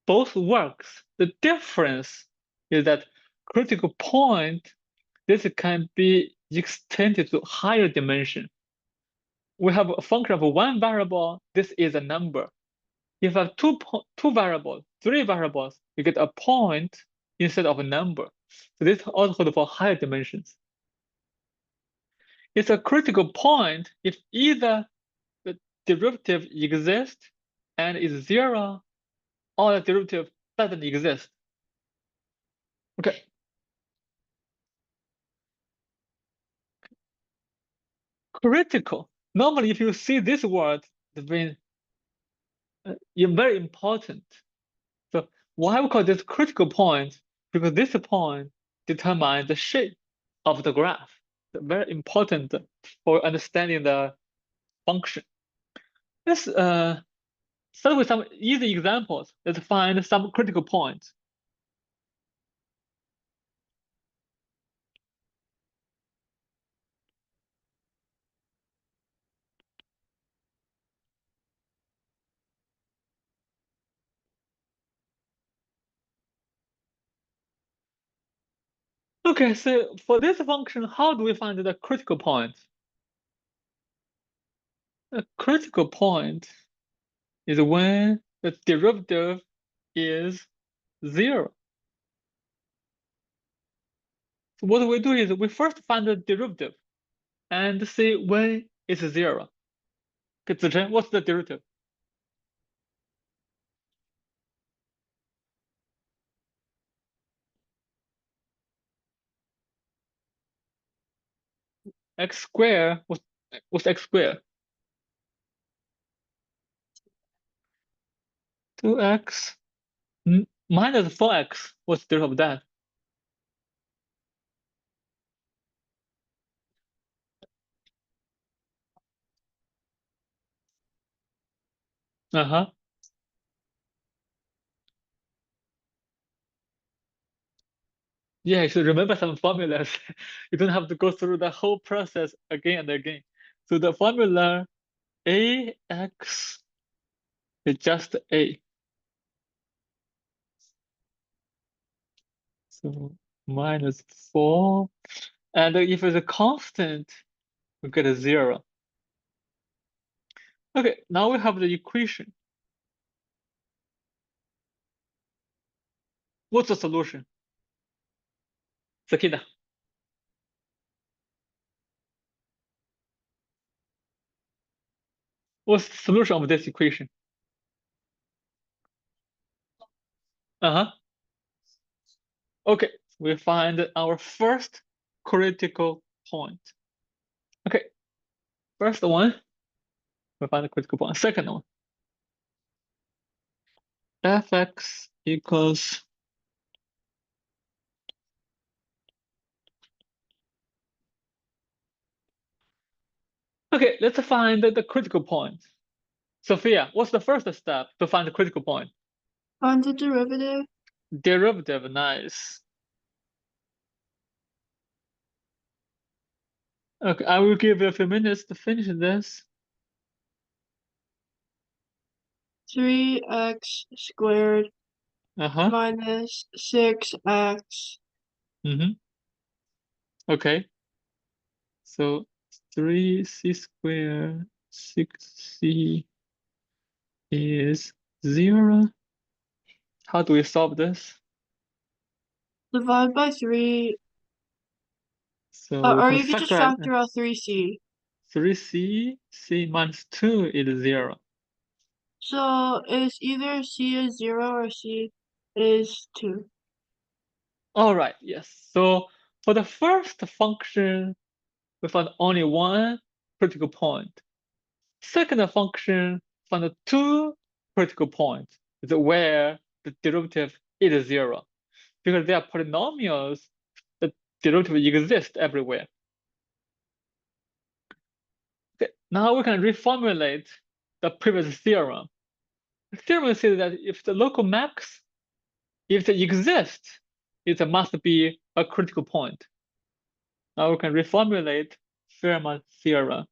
Both works. The difference is that critical point, this can be extended to higher dimension. We have a function of one variable, this is a number. If I have two variables, 3 variables, you get a point instead of a number. So this also holds for higher dimensions. It's a critical point if either the derivative exists and is 0, or the derivative doesn't exist. Okay. Critical. Normally, if you see this word, it's been very important. So why we call this critical point? Because this point determines the shape of the graph. It's very important for understanding the function. Let's start with some easy examples. Let's find some critical points. Okay, so for this function, how do we find the critical point? The critical point is when the derivative is 0. So what we do is we first find the derivative and see when it's 0. Okay, Zichen, what's the derivative? X squared, what's x squared? 2x minus 4x. What's the derivative of that? Uh-huh. Yeah, you should remember some formulas. You don't have to go through the whole process again and again. So the formula ax is just a. So minus 4. And if it's a constant, we get a 0. Okay, now we have the equation. What's the solution? Sakina. What's the solution of this equation? Uh-huh. Okay, we find our first critical point. Okay, first one, we find the critical point. Second one, fx equals. Okay, let's find the critical point. Sophia, what's the first step to find the critical point? Find the derivative. Derivative, nice. Okay, I will give you a few minutes to finish this. 3x squared Uh-huh. minus 6x. Okay. So 3c squared, 6c is 0. How do we solve this? Divide by 3. So we Or can you could just factor factor out 3c. 3c, c minus 2 is 0. So it's either c is 0 or c is 2. All right, yes. So for the first function, we found only one critical point. Second function found two critical points, is where the derivative is 0. Because they are polynomials, the derivative exists everywhere. Okay, now we can reformulate the previous theorem. The theorem says that if the local max, if it exists, it must be a critical point. Now we can reformulate Fermat's theorem.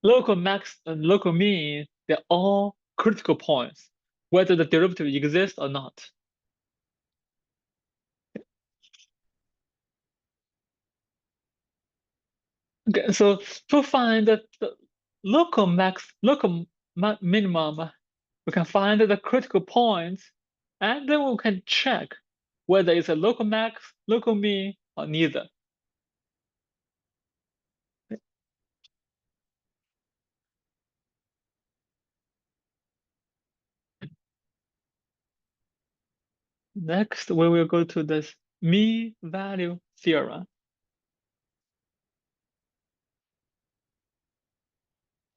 Local max and local mean, they're all critical points, whether the derivative exists or not. Okay, so to find the local max, local minimum, we can find the critical points, and then we can check whether it's a local max, local mean, or neither. Next, we will go to this mean value theorem.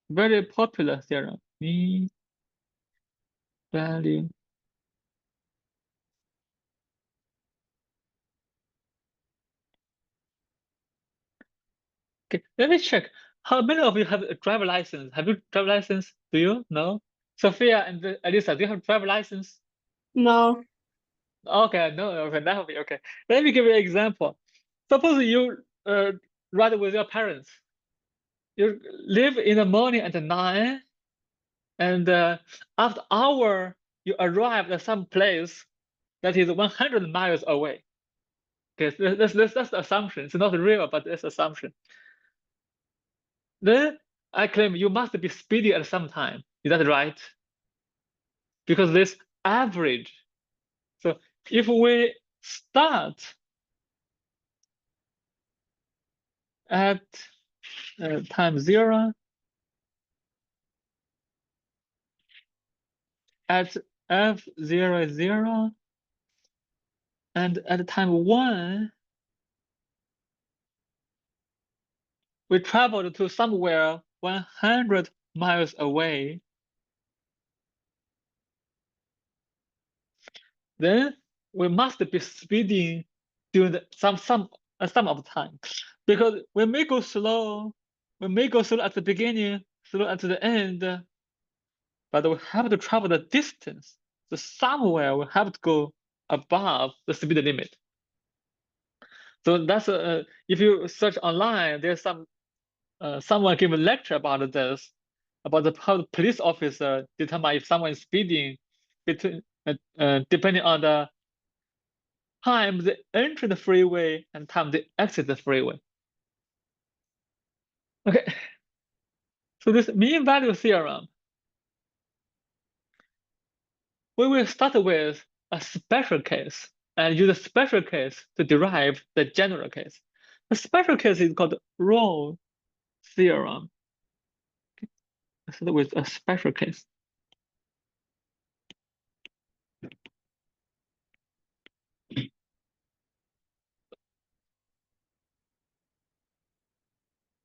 very popular theorem, mean value. Okay, let me check. How many of you have a driver license? Have you driver license? Do you know? Sophia and Elisa, do you have driver license? No. Okay, no, okay, that will be okay. Let me give you an example. Suppose you ride with your parents. You leave in the morning at 9, and after hour you arrive at some place that is 100 miles away. Okay, that's the assumption. It's not real, but it's assumption. Then I claim you must be speedy at some time. Is that right? Because this average. So if we start at time 0, at f0 is 0, and at time 1, we traveled to somewhere 100 miles away. Then we must be speeding during some of time, because we may go slow at the beginning, slow at the end, but we have to travel the distance. So somewhere we have to go above the speed limit. So that's if you search online, there's someone give a lecture about this, about how the police officer determine if someone is speeding between depending on the time they enter the freeway and time they exit the freeway. Okay, so this mean value theorem, we will start with a special case and use a special case to derive the general case. The special case is called row theorem. Let's start with a special case.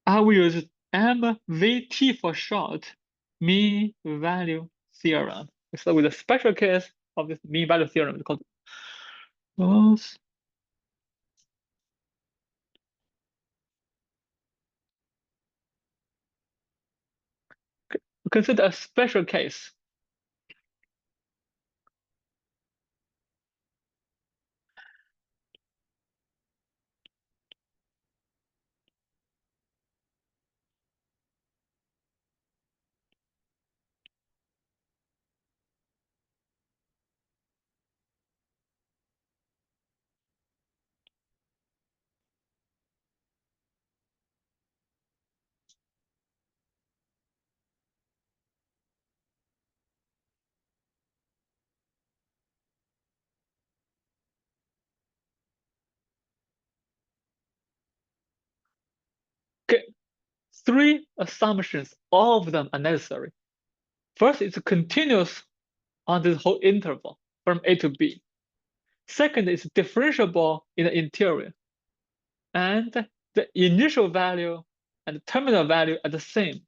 I will use MVT for short, mean value theorem. Let's start with a special case of this mean value theorem. It's called rows. Consider a special case. Okay, 3 assumptions, all of them are necessary. First, it's continuous on this whole interval from A to B. Second, it's differentiable in the interior. And the initial value and the terminal value are the same.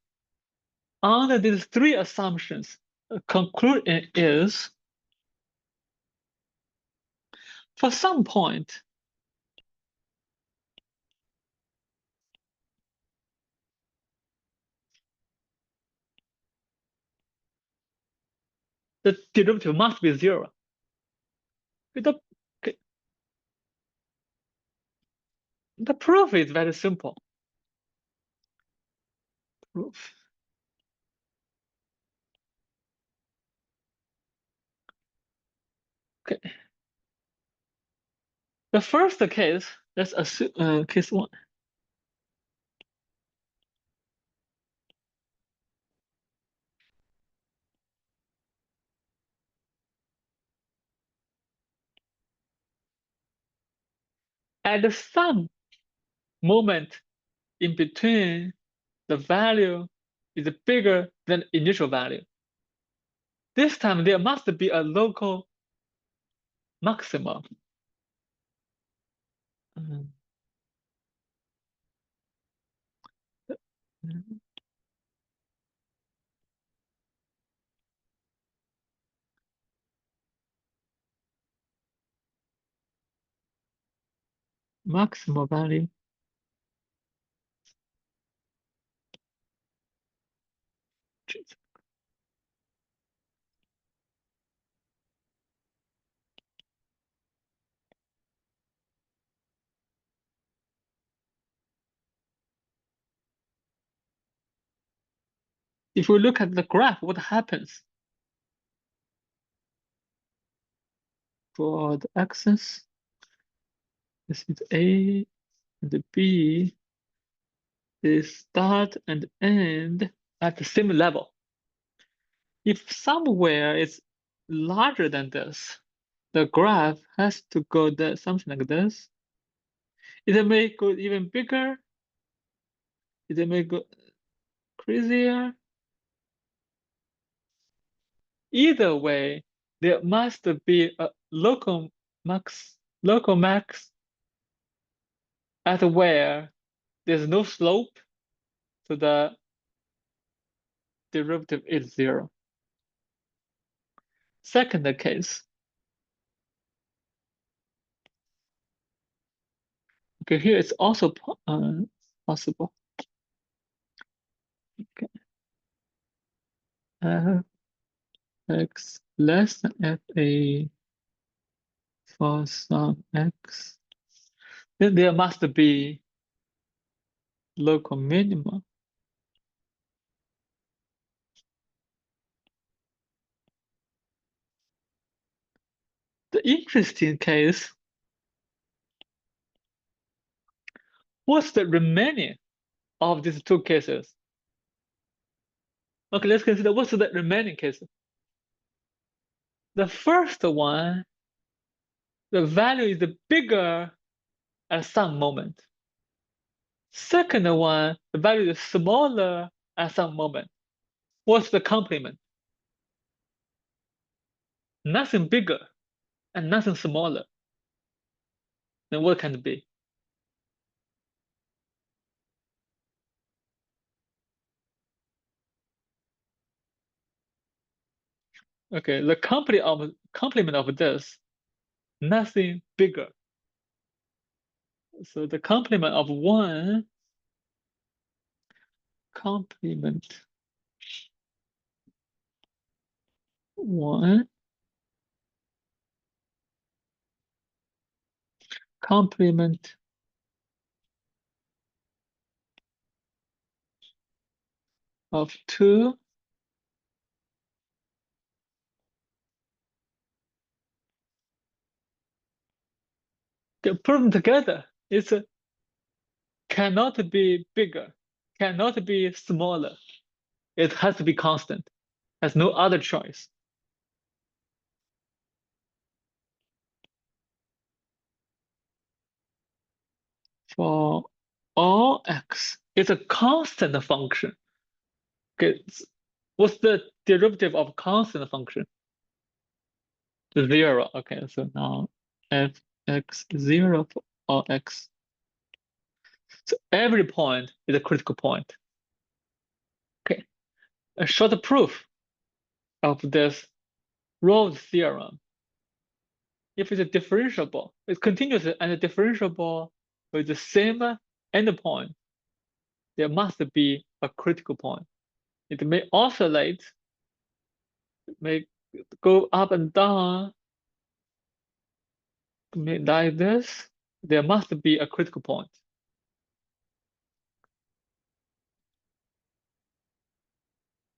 Under these 3 assumptions, the conclusion is for some point, the derivative must be 0. The proof is very simple. Proof. Okay. The first case, let's assume case 1. At some moment in between, the value is bigger than initial value. This time there must be a local maximum. maximal value. If we look at the graph, what happens? For the axis, this is A and B. They start and end at the same level. If somewhere is larger than this, the graph has to go something like this. It may go even bigger. It may go crazier. Either way, there must be a local max at where there's no slope, so the derivative is 0. Second case. Okay, here it's also possible. Okay. X less than FA for some X. Then there must be local minima. The interesting case, what's the remaining of these two cases? Okay, let's consider what's the remaining case. The first one, the value is bigger at some moment. Second one, the value is smaller at some moment. What's the complement? Nothing bigger and nothing smaller. Then what can it be? Okay, the complement of this, nothing bigger. So the complement of one, complement one, complement of two, put them together. It's cannot be bigger, cannot be smaller. It has to be constant. Has no other choice. For all x, it's a constant function. Okay, what's the derivative of constant function? 0. Okay, so now fx0 for all x. So every point is a critical point. Okay, a short proof of this Rolle's theorem. If it's a differentiable, it's continuous and differentiable with the same endpoint, there must be a critical point. It may oscillate, it may go up and down, like this. There must be a critical point.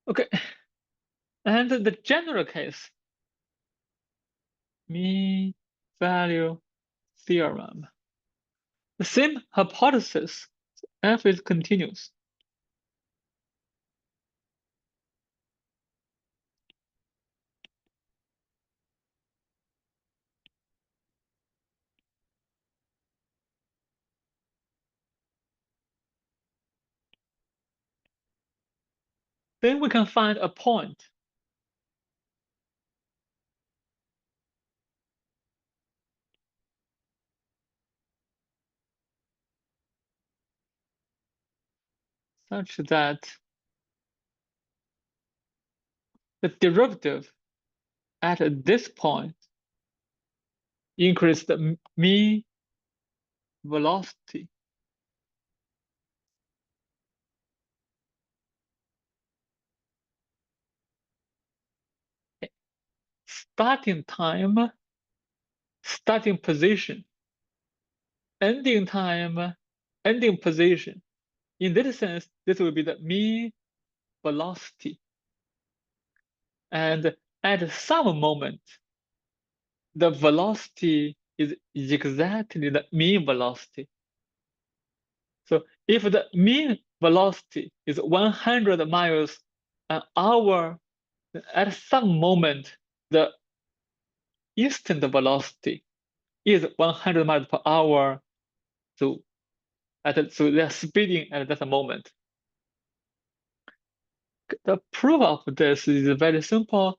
Okay, and the general case, mean value theorem. The same hypothesis, f is continuous. Then we can find a point such that the derivative at this point increase the mean velocity. Starting time, starting position, ending time, ending position. In this sense, this will be the mean velocity. And at some moment, the velocity is exactly the mean velocity. So if the mean velocity is 100 miles an hour, at some moment, the instant velocity is 100 miles per hour. So so they're speeding at that moment. The proof of this is very simple.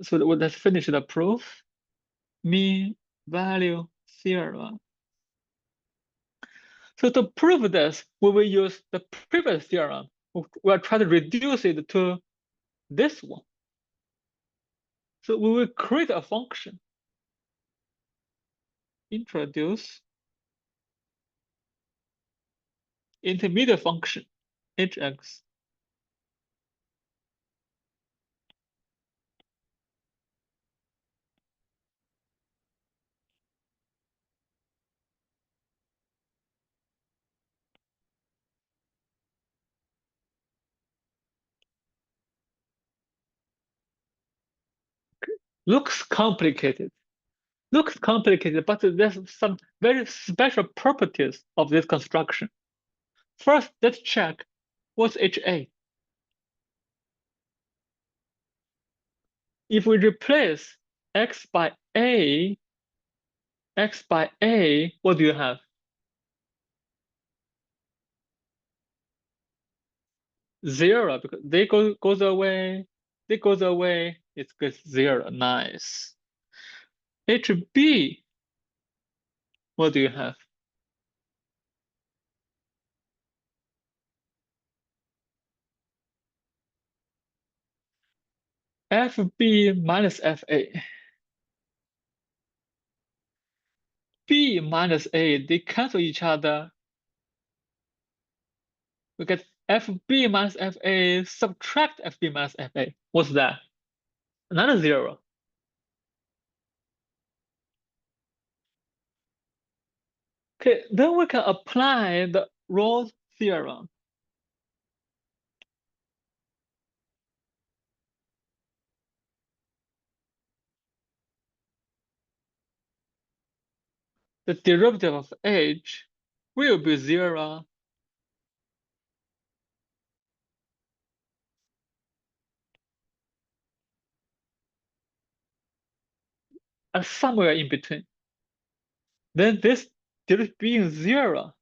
So let's finish the proof. Mean value theorem. So to prove this, we will use the previous theorem. We'll try to reduce it to this one. So we will create a function. Introduce intermediate function, hx. Looks complicated. Looks complicated, but there's some very special properties of this construction. First, let's check what's HA. If we replace x by a, what do you have? Zero, because they goes away, they goes away, it gets zero. Nice. HB, what do you have? FB minus FA. B minus A, they cancel each other. We get FB minus FA, subtract FB minus FA. What's that? Another zero. Okay, then we can apply the Rolle's theorem. The derivative of H will be zero. And somewhere in between. Then this derivative being zero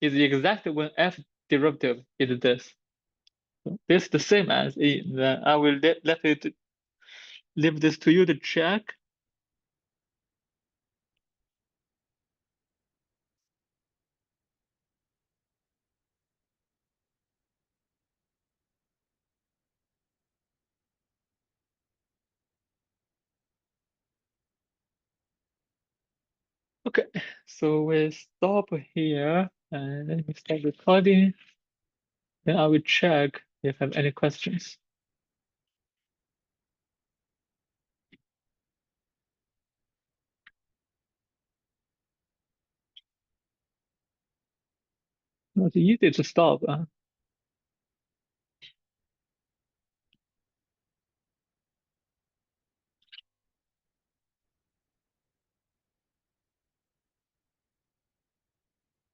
is exactly when f derivative is this. This is the same as E. Then I will leave this to you to check. Okay, so we stop here and let me start recording. Then I will check if I have any questions. It's easy to stop.